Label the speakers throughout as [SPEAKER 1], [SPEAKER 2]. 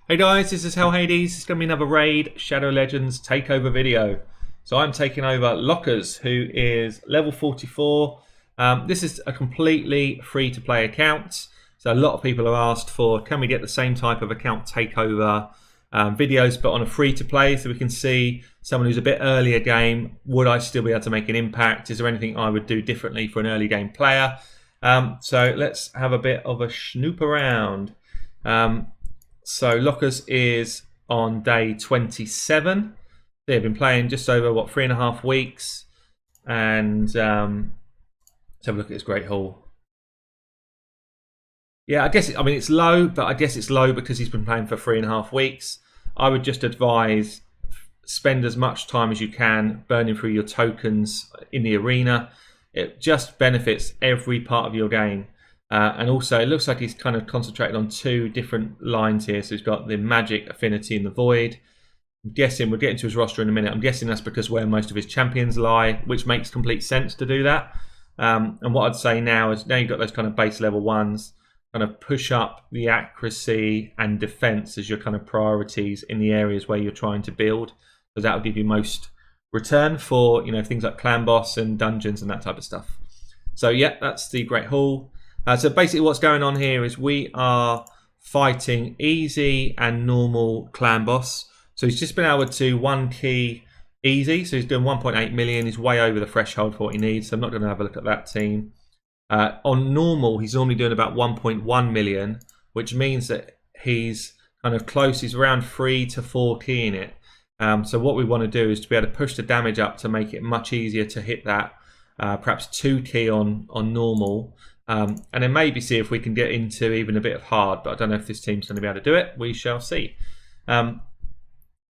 [SPEAKER 1] Hey guys, this is Hell Hades. It's going to be another Raid Shadow Legends takeover video. So I'm taking over Lockers, who is level 44. This is a completely free-to-play account. So a lot of people have asked for, can we get the same type of account takeover videos, but on a free-to-play, so we can see someone who's a bit earlier game. Would I still be able to make an impact? Is there anything I would do differently for an early game player? So let's have a bit of a snoop around. So Lockers is on day 27. They've been playing just over 3.5 weeks, and let's have a look at his Great Hall. Yeah, I mean it's low, but I guess it's low because he's been playing for 3.5 weeks. I would just advise spend as much time as you can burning through your tokens in the arena. It just benefits every part of your game. And also, it looks like he's kind of concentrated on two different lines here. So he's got the magic, affinity, and the void. I'm guessing, we'll get into his roster in a minute. I'm guessing that's because where most of his champions lie, which makes complete sense to do that. And what I'd say now is, now you've got those kind of base level ones, kind of push up the accuracy and defense as your kind of priorities in the areas where you're trying to build, because that will give you most return for, you know, things like clan boss and dungeons and that type of stuff. So yeah, that's the Great Hall. So basically what's going on here is we are fighting easy and normal clan boss. So he's just been able to one key easy. So he's doing 1.8 million. He's way over the threshold for what he needs. So I'm not going to have a look at that team. On normal, he's normally doing about 1.1 million, which means that he's kind of close. He's around 3 to 4 keying it. So what we want to do is to be able to push the damage up to make it much easier to hit that. Perhaps 2 key on normal. And then maybe see if we can get into even a bit of hard, but I don't know if this team's going to be able to do it. We shall see. And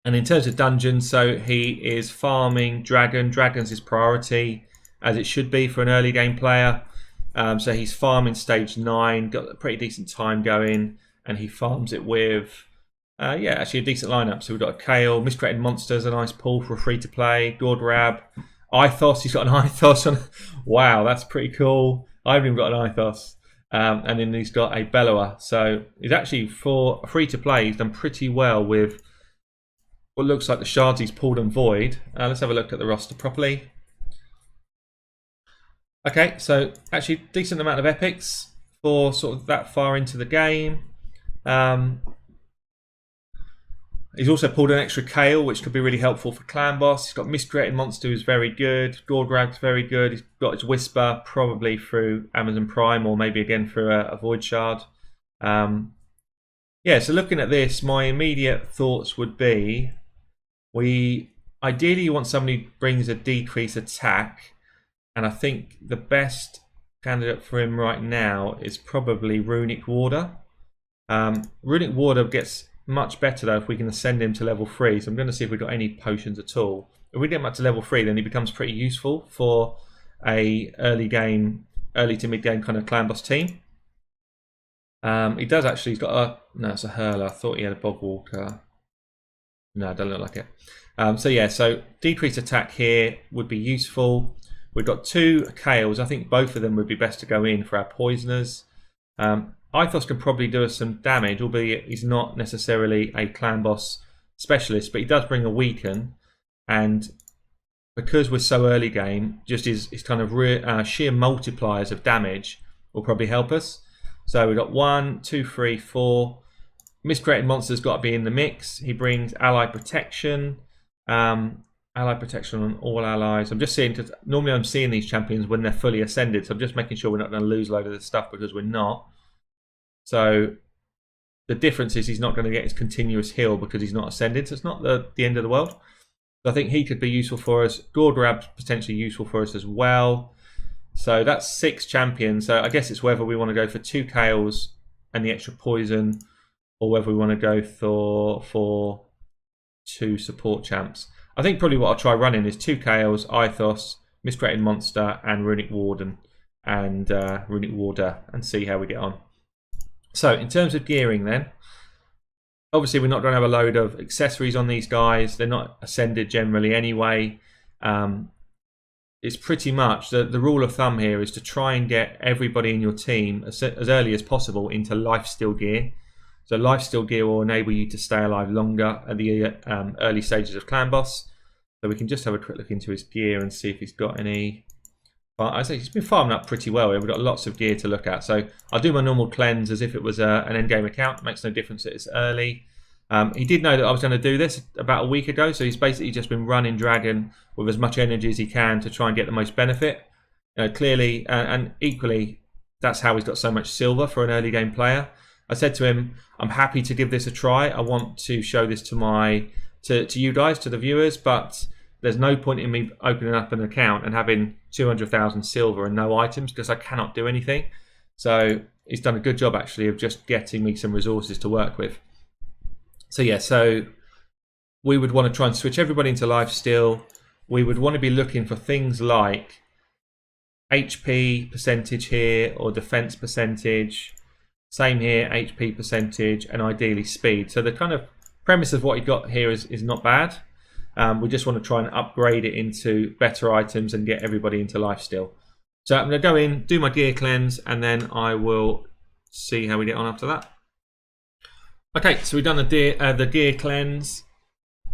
[SPEAKER 1] in terms of dungeons, so he is farming dragon. Dragon's his priority, as it should be for an early game player. So he's farming stage 9, got a pretty decent time going, and he farms it with, yeah, actually a decent lineup. So we've got a Kale, Miscreated Monsters, a nice pull for a free to play, Gordgrab, Ithos, he's got an Ithos on. Wow, that's pretty cool. I haven't even got an Ithos. And then he's got a Bellower. So he's actually, for a free to play, he's done pretty well with what looks like the shards he's pulled and void. Let's have a look at the roster properly. Okay, so actually decent amount of epics for sort of that far into the game. He's also pulled an extra Kale, which could be really helpful for clan boss. He's got Miscreated Monster, who's very good. Gordgrab's very good. He's got his Whisper, probably through Amazon Prime, or maybe again through a Void Shard. Yeah, so looking at this, my immediate thoughts would be, ideally you want somebody who brings a decrease attack, and I think the best candidate for him right now is probably Runic Warder. Runic Warder gets much better though if we can ascend him to level 3. So I'm going to see if we've got any potions at all. If we get him up to level 3, then he becomes pretty useful for a early to mid game kind of clan boss team. He does actually, he's got a, no, it's a hurler. I thought he had a bog walker. No, it doesn't look like it. So yeah, so decreased attack here would be useful. We've got 2 Kales. I think both of them would be best to go in for our poisoners. Ithos can probably do us some damage, albeit he's not necessarily a clan boss specialist, but he does bring a weaken, and because we're so early game, just his kind of sheer multipliers of damage will probably help us. So we've got 1, 2, 3, 4. Miscreated Monster's got to be in the mix. He brings ally protection. Ally protection on all allies. I'm just seeing, because normally I'm seeing these champions when they're fully ascended, so I'm just making sure we're not going to lose a load of this stuff, because we're not. So the difference is he's not going to get his continuous heal because he's not ascended, so it's not the end of the world. So I think he could be useful for us. Gordgrab's potentially useful for us as well. So that's 6 champions. So I guess it's whether we want to go for 2 Kales and the extra poison, or whether we want to go for 2 support champs. I think probably what I'll try running is 2 Kales, Ithos, Miscreated Monster, and Runic Warden and Runic Warder, and see how we get on. So in terms of gearing then, obviously we're not going to have a load of accessories on these guys. They're not ascended generally anyway. It's pretty much, the rule of thumb here is to try and get everybody in your team as early as possible into lifesteal gear. So lifesteal gear will enable you to stay alive longer at the early stages of clan boss. So we can just have a quick look into his gear and see if he's got any. I say he's been farming up pretty well. We've got lots of gear to look at. So I'll do my normal cleanse as if it was an endgame account. It makes no difference that it's early. He did know that I was going to do this about a week ago, so he's basically just been running Dragon with as much energy as he can to try and get the most benefit. Clearly, and equally, that's how he's got so much silver for an early game player. I said to him, I'm happy to give this a try. I want to show this to you guys, to the viewers, but there's no point in me opening up an account and having 200,000 silver and no items because I cannot do anything. So he's done a good job actually of just getting me some resources to work with. So yeah, so we would want to try and switch everybody into lifesteal. We would want to be looking for things like HP percentage here or defense percentage. Same here, HP percentage and ideally speed. So the kind of premise of what he got here is not bad. We just want to try and upgrade it into better items and get everybody into lifesteal. So I'm going to go in, do my gear cleanse, and then I will see how we get on after that. Okay, so we've done the gear cleanse.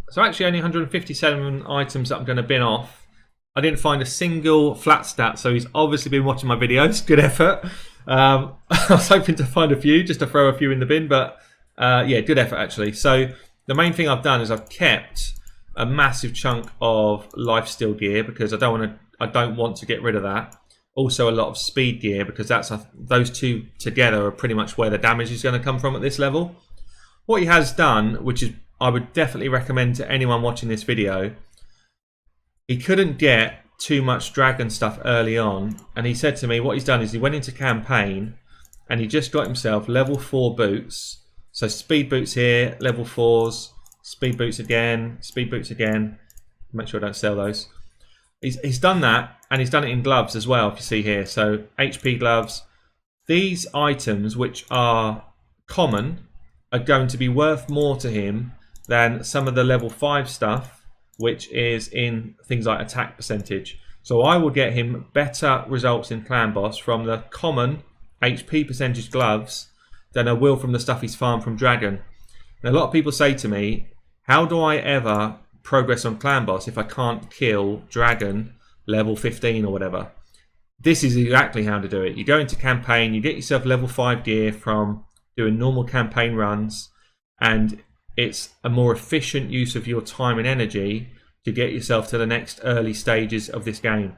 [SPEAKER 1] So actually only 157 items that I'm going to bin off. I didn't find a single flat stat, so he's obviously been watching my videos. Good effort. I was hoping to find a few, just to throw a few in the bin, but yeah, good effort actually. So the main thing I've done is I've kept a massive chunk of lifesteal gear because I don't want to get rid of that. Also a lot of speed gear because those two together are pretty much where the damage is going to come from at this level. What he has done, which is I would definitely recommend to anyone watching this video, he couldn't get too much dragon stuff early on, and he said to me what he's done is he went into campaign and he just got himself level 4 boots. So speed boots here, level 4s, speed boots again, make sure I don't sell those. He's done that, and he's done it in gloves as well, if you see here. So HP gloves. These items, which are common, are going to be worth more to him than some of the level 5 stuff, which is in things like attack percentage. So I will get him better results in clan boss from the common HP percentage gloves than I will from the stuff he's farmed from Dragon. And a lot of people say to me, how do I ever progress on clan boss if I can't kill Dragon level 15 or whatever? This is exactly how to do it. You go into campaign, you get yourself level 5 gear from doing normal campaign runs, and it's a more efficient use of your time and energy to get yourself to the next early stages of this game.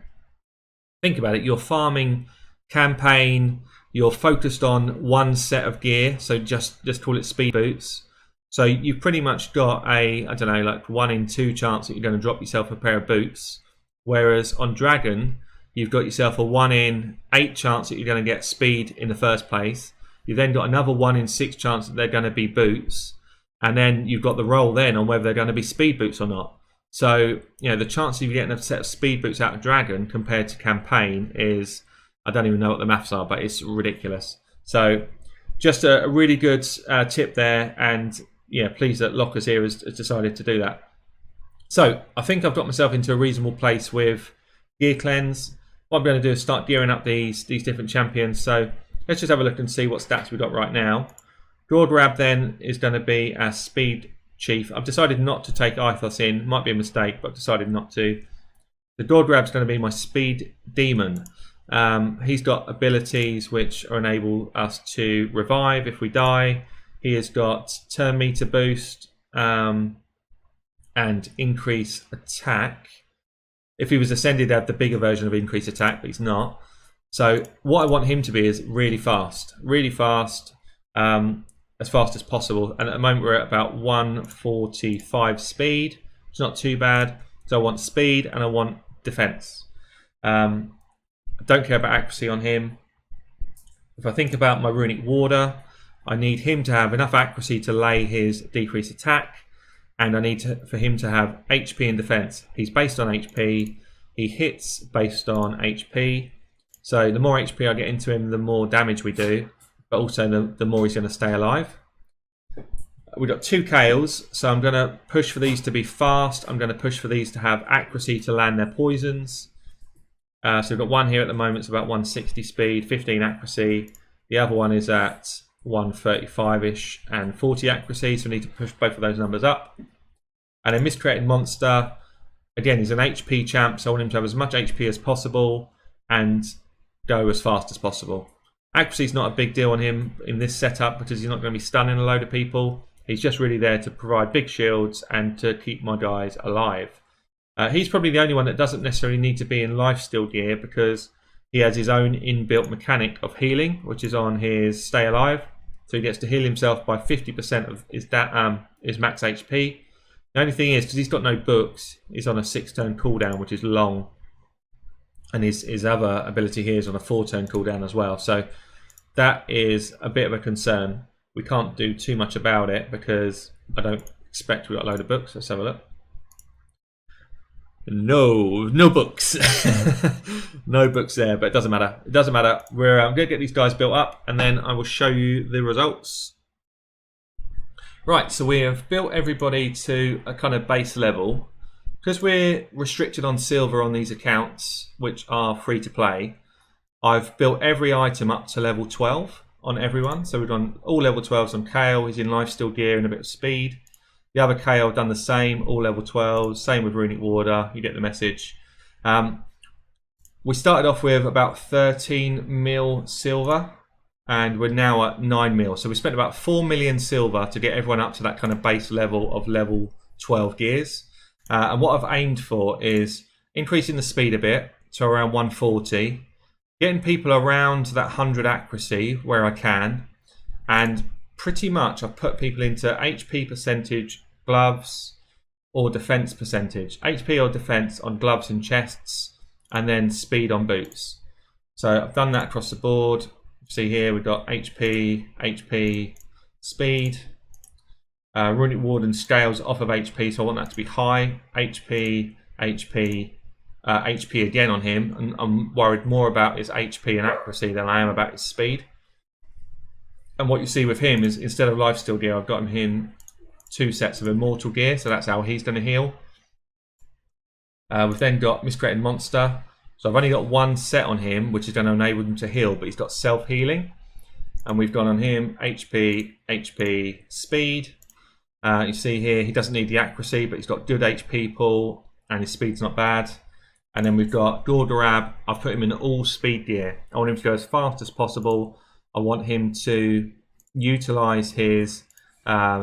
[SPEAKER 1] Think about it, you're farming campaign, you're focused on one set of gear, so just call it speed boots. So you've pretty much got a, I don't know, like 1 in 2 chance that you're going to drop yourself a pair of boots. Whereas on Dragon, you've got yourself a 1 in 8 chance that you're going to get speed in the first place. You've then got another 1 in 6 chance that they're going to be boots. And then you've got the roll then on whether they're going to be speed boots or not. So, you know, the chance of you getting a set of speed boots out of Dragon compared to campaign is, I don't even know what the maths are, but it's ridiculous. So just a really good tip there, and yeah, pleased that Lockers here has decided to do that. So I think I've got myself into a reasonable place with gear cleanse. What I'm going to do is start gearing up these different champions. So let's just have a look and see what stats we've got right now. Drawdrab then is going to be our speed chief. I've decided not to take Ithos in. Might be a mistake, but I've decided not to. The Drawdrab's going to be my speed demon. He's got abilities which enable us to revive if we die. He has got turn meter boost and increase attack. If he was ascended, he'd have the bigger version of increase attack, but he's not. So what I want him to be is really fast, as fast as possible. And at the moment we're at about 145 speed. It's not too bad. So I want speed and I want defense. I don't care about accuracy on him. If I think about my runic warder, I need him to have enough accuracy to lay his decreased attack, and I need for him to have HP and defense. He's based on HP. He hits based on HP. So the more HP I get into him, the more damage we do, but also the more he's going to stay alive. We've got 2 Kales, so I'm going to push for these to be fast. I'm going to push for these to have accuracy to land their poisons. So we've got one here at the moment, it's about 160 speed, 15 accuracy. The other one is at 135-ish and 40 accuracy, so we need to push both of those numbers up. And then Miscreated Monster, again, he's an HP champ, so I want him to have as much HP as possible and go as fast as possible. Accuracy is not a big deal on him in this setup because he's not going to be stunning a load of people. He's just really there to provide big shields and to keep my guys alive. He's probably the only one that doesn't necessarily need to be in lifesteal gear because he has his own inbuilt mechanic of healing, which is on his Stay Alive. So he gets to heal himself by 50% of his max HP. The only thing is, because he's got no books, he's on a 6-turn cooldown, which is long. And his other ability here is on a 4-turn cooldown as well. So that is a bit of a concern. We can't do too much about it because I don't expect we've got a load of books. Let's have a look. No books. No books there, but it doesn't matter. It doesn't matter. I'm going to get these guys built up and then I will show you the results. Right, so we have built everybody to a kind of base level. Because we're restricted on silver on these accounts, which are free to play, I've built every item up to level 12 on everyone. So we've done all level 12s on Kale. He's in lifesteal gear and a bit of speed. The other Kale done the same, all level 12s. Same with Runic Warder. You get the message. We started off with about 13 mil silver, and we're now at 9 mil. So we spent about 4 million silver to get everyone up to that kind of base level of level 12 gears. And what I've aimed for is increasing the speed a bit to around 140, getting people around that 100 accuracy where I can, and pretty much I've put people into HP percentage gloves or defense percentage. HP or defense on gloves and chests, and then speed on boots. So I've done that across the board. See here we've got HP, speed. Runic Warden scales off of HP, so I want that to be high. HP again on him, and I'm worried more about his HP and accuracy than I am about his speed. And what you see with him is instead of lifesteal gear, I've got him in 2 sets of immortal gear, so that's how he's going to heal. We've then got Miscreated Monster, so I've only got 1 set on him, which is going to enable him to heal, but he's got self-healing. And we've gone on him HP, speed. You see here, he doesn't need the accuracy, but he's got good HP pull, and his speed's not bad. And then we've got Gorgarab. I've put him in all speed gear. I want him to go as fast as possible. I want him to utilize his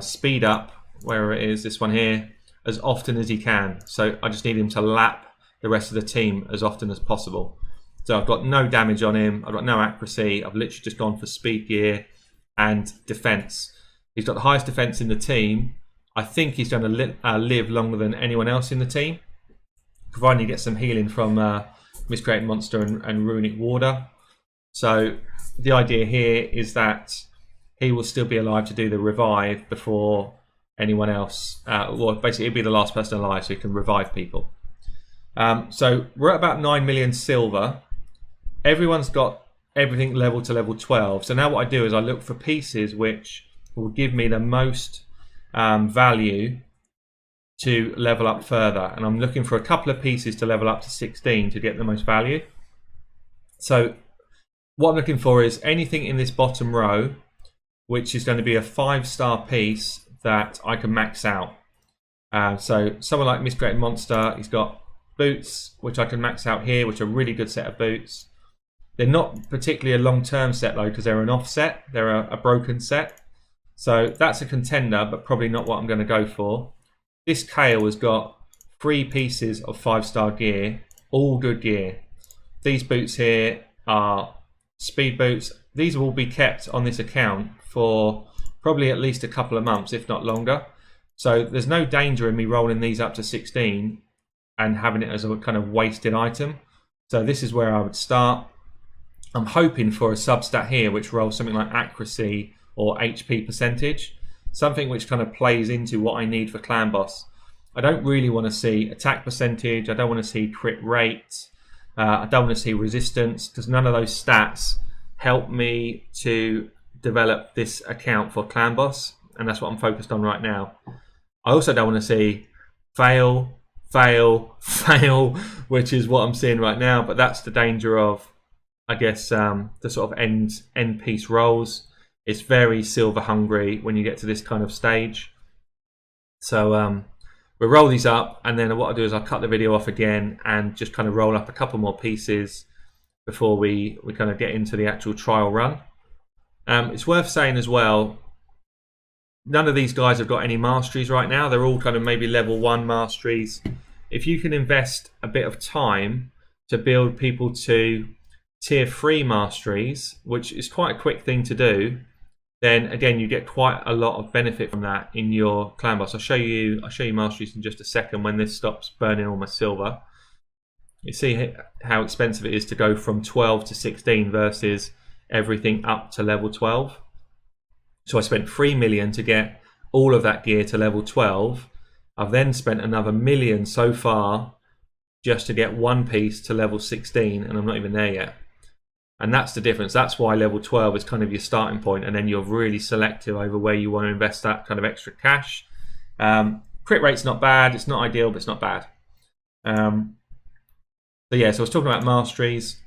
[SPEAKER 1] speed up, where it is, this one here, as often as he can. So I just need him to lap the rest of the team as often as possible. So I've got no damage on him. I've got no accuracy. I've literally just gone for speed gear and defense. He's got the highest defense in the team. I think he's going to live longer than anyone else in the team, providing he gets some healing from Miscreated Monster and Runic Warder. So the idea here is that he will still be alive to do the revive before anyone else. Well, basically, he'll be the last person alive, so he can revive people. So we're at about 9 million silver. Everyone's got everything level to level 12. So now what I do is I look for pieces which will give me the most value to level up further. And I'm looking for a couple of pieces to level up to 16 to get the most value. So what I'm looking for is anything in this bottom row, which is going to be a 5-star piece that I can max out. So someone like Miscreated Monster, he's got boots, which I can max out here, which are a really good set of boots. They're not particularly a long-term set though, because they're an offset. They're a broken set. So that's a contender, but probably not what I'm going to go for. This Kale has got 3 pieces of 5-star gear, all good gear. These boots here are speed boots. These will be kept on this account for probably at least a couple of months, if not longer. So there's no danger in me rolling these up to 16 and having it as a kind of wasted item. So this is where I would start. I'm hoping for a substat here which rolls something like accuracy or HP percentage, something which kind of plays into what I need for Clan Boss. I don't really want to see attack percentage, I don't want to see crit rate, I don't want to see resistance, because none of those stats help me to develop this account for Clan Boss, and that's what I'm focused on right now. I also don't want to see fail, fail, fail, which is what I'm seeing right now, but that's the danger of, I guess, the sort of end piece rolls. It's very silver hungry when you get to this kind of stage. So we'll roll these up, and then what I'll do is I'll cut the video off again and just kind of roll up a couple more pieces before we kind of get into the actual trial run. It's worth saying as well, none of these guys have got any masteries right now. They're all kind of maybe level 1 masteries. If you can invest a bit of time to build people to tier 3 masteries, which is quite a quick thing to do, then again you get quite a lot of benefit from that in your clan boss. I'll show you masteries in just a second when this stops burning all my silver. You see how expensive it is to go from 12 to 16 versus everything up to level 12. So I spent 3 million to get all of that gear to level 12. I've then spent another million so far just to get one piece to level 16, and I'm not even there yet. And that's the difference. That's why level 12 is kind of your starting point, and then you're really selective over where you want to invest that kind of extra cash. Crit rate's not bad. It's not ideal, but it's not bad. So yeah, so I was talking about masteries.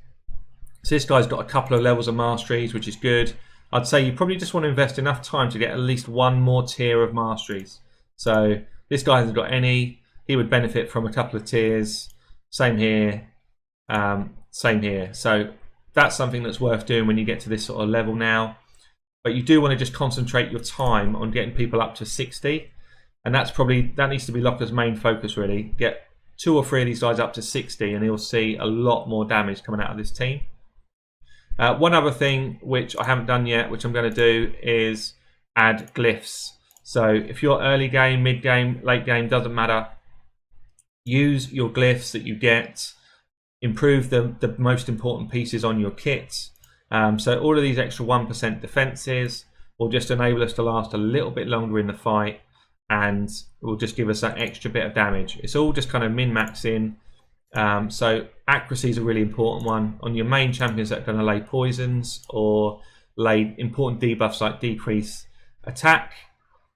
[SPEAKER 1] So this guy's got a couple of levels of masteries, which is good. I'd say you probably just want to invest enough time to get at least one more tier of masteries. So this guy hasn't got any. He would benefit from a couple of tiers. Same here. Same here. So that's something that's worth doing when you get to this sort of level now. But you do want to just concentrate your time on getting people up to 60. And that needs to be Locker's main focus, really. Get 2 or 3 of these guys up to 60 and he'll see a lot more damage coming out of this team. One other thing which I haven't done yet, which I'm going to do, is add glyphs. So if you're early game, mid game, late game, doesn't matter. Use your glyphs that you get. Improve the most important pieces on your kit. So all of these extra 1% defenses will just enable us to last a little bit longer in the fight, and will just give us that extra bit of damage. It's all just kind of min-maxing. So accuracy is a really important one. On your main champions that are going to lay poisons or lay important debuffs like decrease attack,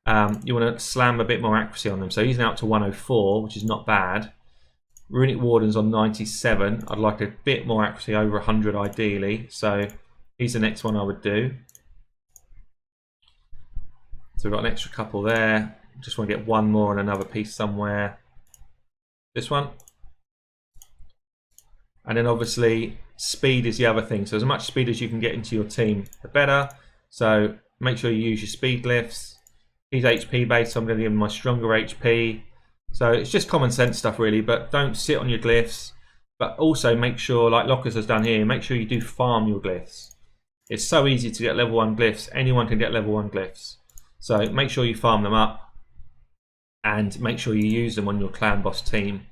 [SPEAKER 1] you want to slam a bit more accuracy on them. So he's now up to 104, which is not bad. Runic Warden's on 97. I'd like a bit more accuracy, over 100 ideally. So he's the next one I would do. So we've got an extra couple there. Just want to get one more on another piece somewhere. This one. And then obviously speed is the other thing. So as much speed as you can get into your team, the better. So make sure you use your speed glyphs. He's HP based, so I'm going to give him my stronger HP. So it's just common sense stuff really, but don't sit on your glyphs. But also make sure, like Lockers has done here, make sure you do farm your glyphs. It's so easy to get level 1 glyphs. Anyone can get level 1 glyphs. So make sure you farm them up and make sure you use them on your clan boss team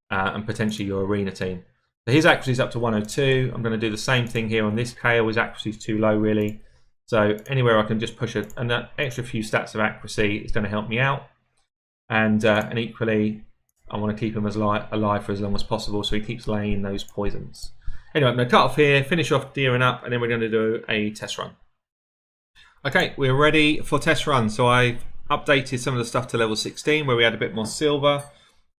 [SPEAKER 1] and potentially your arena team. So his accuracy is up to 102. I'm going to do the same thing here on this KO. His accuracy is too low really. So anywhere I can just push an extra few stats of accuracy is going to help me out. And equally, I want to keep him as alive for as long as possible, so he keeps laying those poisons. Anyway, I'm going to cut off here, finish off gearing up, and then we're going to do a test run. Okay, we're ready for test run. So I've updated some of the stuff to level 16 where we had a bit more silver.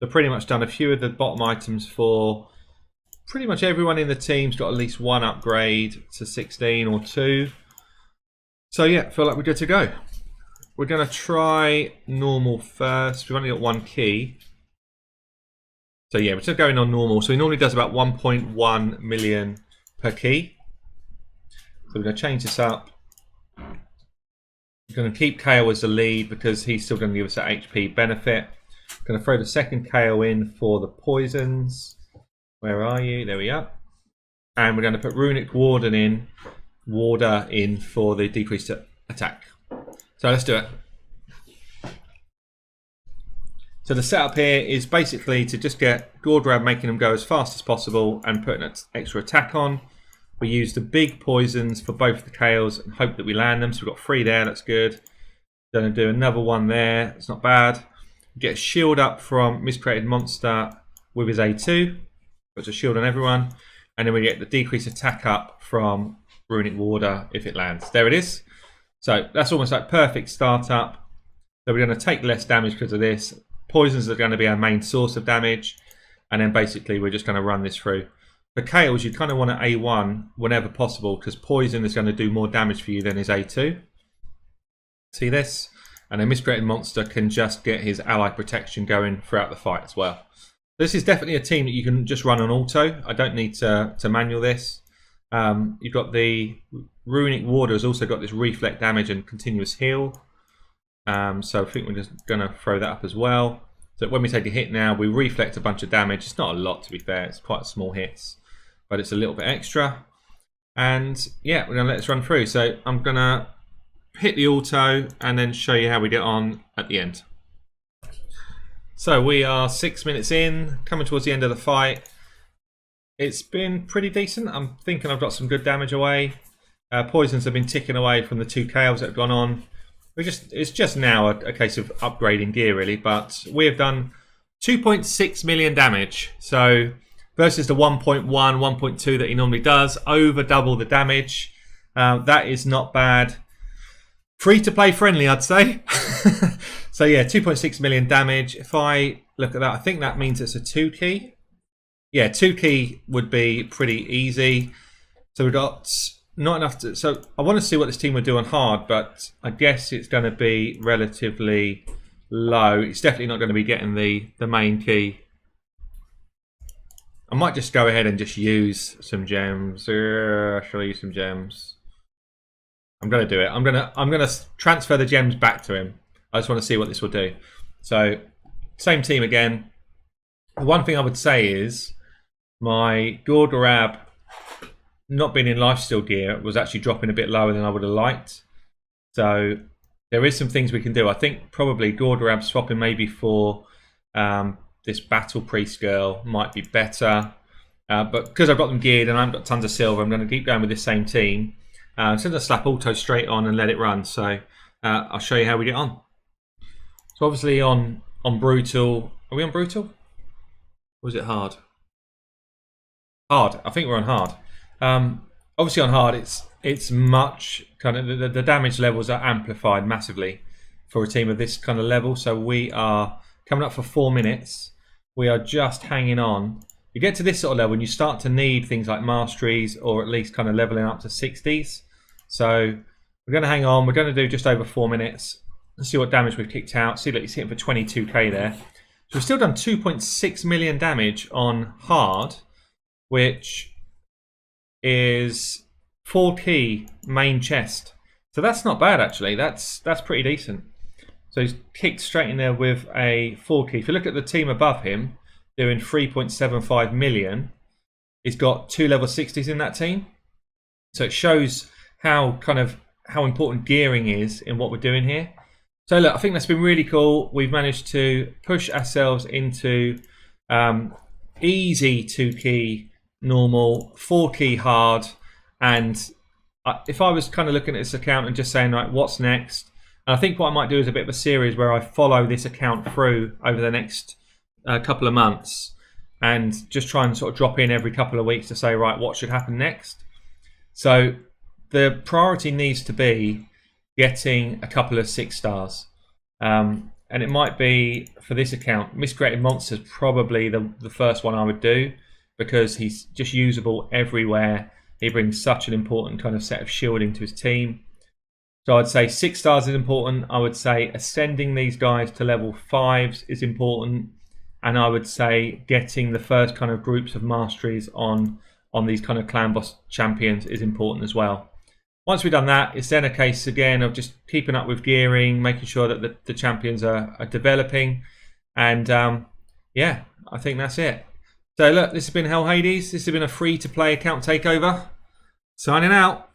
[SPEAKER 1] So pretty much done a few of the bottom items for pretty much everyone in the team's got at least one upgrade to 16 or 2. So yeah, feel like we're good to go. We're going to try normal first. We've only got 1 key. So yeah, we're just going on normal. So he normally does about 1.1 million per key. So we're going to change this up. We're going to keep KO as the lead because he's still going to give us that HP benefit. Going to throw the second KO in for the poisons. Where are you? There we are. And we're going to put Runic Warder in for the decreased attack. So let's do it. So the setup here is basically to just get Gordrab, making them go as fast as possible and putting an extra attack on. We use the big poisons for both the KOs and hope that we land them. So we've got 3 there, that's good. Going to do another one there, it's not bad. Get a shield up from Miscreated Monster with his A2. Puts a shield on everyone. And then we get the decreased attack up from Runic Warder if it lands. There it is. So that's almost like perfect startup. So we're going to take less damage because of this. Poisons are going to be our main source of damage. And then basically we're just going to run this through. For KOs, you kind of want to A1 whenever possible because poison is going to do more damage for you than his A2. See this? And then Miscreated Monster can just get his ally protection going throughout the fight as well. This is definitely a team that you can just run on auto. I don't need to manual this. You've got the Runic Warder has also got this reflect damage and continuous heal. So I think we're just going to throw that up as well. So when we take a hit now, we reflect a bunch of damage. It's not a lot, to be fair. It's quite small hits, but it's a little bit extra. And yeah, we're going to let this run through. So I'm going to hit the auto and then show you how we get on at the end. So we are 6 minutes in, coming towards the end of the fight. It's been pretty decent. I'm thinking I've got some good damage away. Poisons have been ticking away from the 2 KOs that have gone on. It's just now a case of upgrading gear, really. But we have done 2.6 million damage. So versus the 1.1, 1.2 that he normally does, over double the damage. That is not bad. Free to play friendly, I'd say. So yeah, 2.6 million damage. If I look at that, I think that means it's a 2 key. Yeah, 2 key would be pretty easy. So we've got not enough to... So I want to see what this team would do on hard, but I guess it's going to be relatively low. It's definitely not going to be getting the main key. I might just go ahead and just use some gems. Shall I use some gems? I'm going to do it. I'm going to transfer the gems back to him. I just want to see what this will do. So, same team again. The one thing I would say is my Gordorab not being in lifesteal gear was actually dropping a bit lower than I would have liked. So, there is some things we can do. I think probably Gordorab swapping maybe for this Battle Priest girl might be better. But because I've got them geared and I haven't got tons of silver, I'm going to keep going with this same team. So I'm going to slap auto straight on and let it run. So I'll show you how we get on. So obviously on brutal. Are we on brutal? Or is it hard? Hard. I think we're on hard. Obviously on hard, it's much kind of the damage levels are amplified massively for a team of this kind of level. So we are coming up for 4 minutes. We are just hanging on. You get to this sort of level and you start to need things like masteries or at least kind of leveling up to 60s. So we're going to hang on. We're going to do just over 4 minutes. Let's see what damage we've kicked out. See, look, he's hitting for 22k there. So we've still done 2.6 million damage on hard, which is 4 key main chest. So that's not bad, actually. That's pretty decent. So he's kicked straight in there with a 4 key. If you look at the team above him, doing 3.75 million, he's got 2 level 60s in that team. So it shows how important gearing is in what we're doing here. So look, I think that's been really cool. We've managed to push ourselves into easy 2 key normal, 4 key hard, and if I was kind of looking at this account and just saying, right, what's next? And I think what I might do is a bit of a series where I follow this account through over the next couple of months and just try and sort of drop in every couple of weeks to say, right, what should happen next? So the priority needs to be getting a couple of 6 stars. And it might be, for this account, Miscreated Monster is probably the first one I would do because he's just usable everywhere. He brings such an important kind of set of shielding to his team. So I'd say 6 stars is important. I would say ascending these guys to level 5s is important. And I would say getting the first kind of groups of masteries on these kind of clan boss champions is important as well. Once we've done that, it's then a case again of just keeping up with gearing, making sure that the champions are developing. And yeah, I think that's it. So look, this has been Hell Hades. This has been a free to play account takeover. Signing out.